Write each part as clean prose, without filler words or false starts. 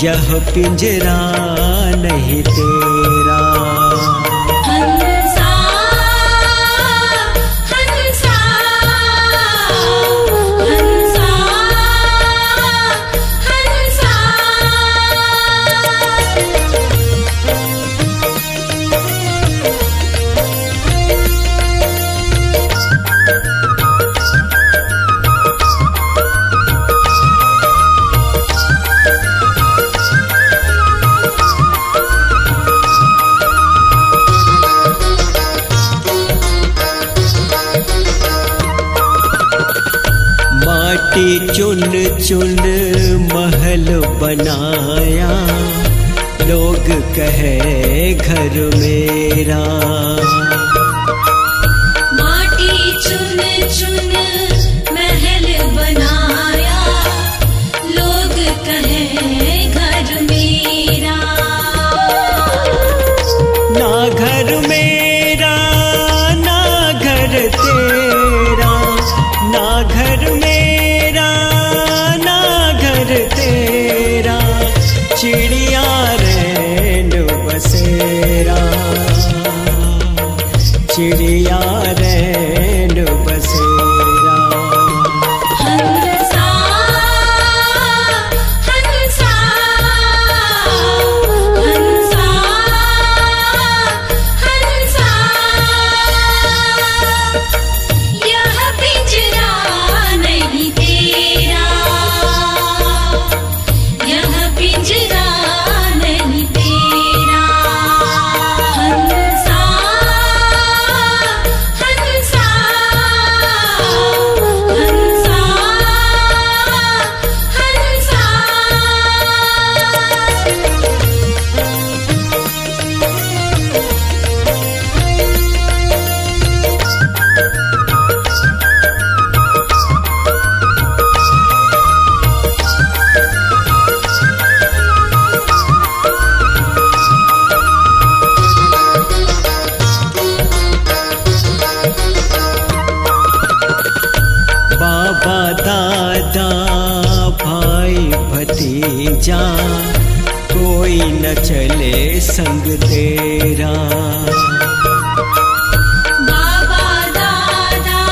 यह पिंजरा नहीं तेरा। हंसा हंसा हंसा हंसा। माटी चुन चुन महल बनाया, लोग कहे घर मेरा। माटी चुन चुन महल बनाया, लोग कहे घर मेरा। ना घर मेरा ना घर तेरा, ना घर मेरा ना घर तेरा, चिड़िया रैन बसेरा, चिड़िया रैन बसेरा। हंसा हंसा हंसा हंसा। यह पिंजरा नहीं तेरा, यह पिंजरा नहीं तेरा। हंसा हंसा हंसा हंसा। बाबा दादा भाई भतीजा, कोई न चले संग तेरा। बाबा दादा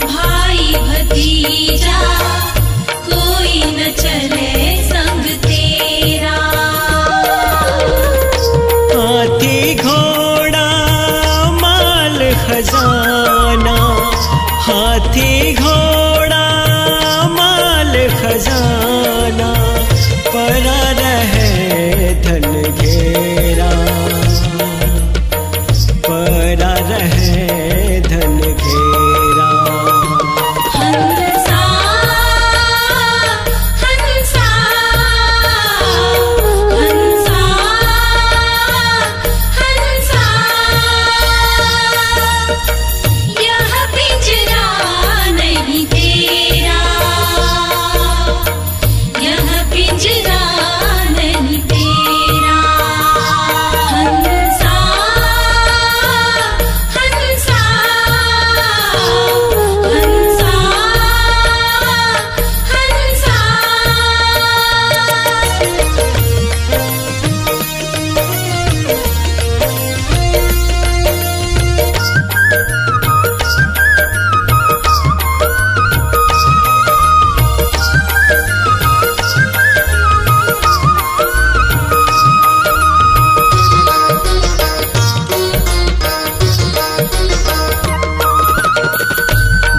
भाई भतीजा, कोई न चले संग तेरा। हाथी घोड़ा माल खजाना, हाथी घोड़ा माल खजाना, परा रहे धन घेरा, परा रहे धन घेरा। हंसा हंसा हंसा हंसा। यह पिंजरा नहीं तेरा, यह पिंजरा नहीं तेरा। हंसा हंसा हंसा हंसा।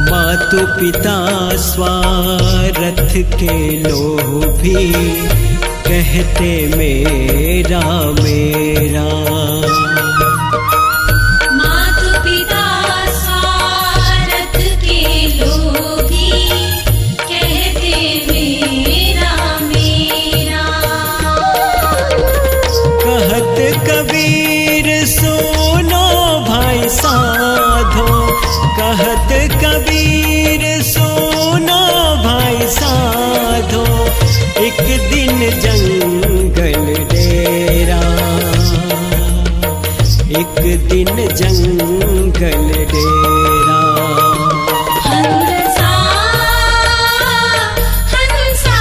मातु पिता स्वार्थ के लोभी, कहते मेरा मेरा। मातु पिता स्वार्थ के लोभी, कहते मेरा मेरा। कहत कबीर सुनो भाई साधो, कहत कबीर सुनो भाई साधो, एक दिन जंगल डेरा, एक दिन जंगल डेरा। हंसा हंसा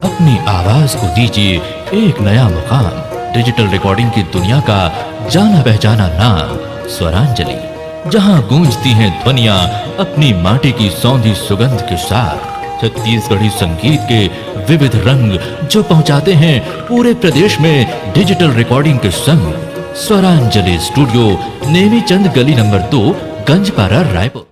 अपनी आवाज को दीजिए एक नया मुकाम। डिजिटल रिकॉर्डिंग की दुनिया का जाना पहचाना नाम स्वरांजलि, जहां गूंजती हैं ध्वनियां अपनी माटी की सौंधी सुगंध के साथ। छत्तीसगढ़ी संगीत के विविध रंग जो पहुंचाते हैं पूरे प्रदेश में डिजिटल रिकॉर्डिंग के संग। स्वरांजलि स्टूडियो, नेमी चंद गली नंबर 2, गंजपारा, रायपुर।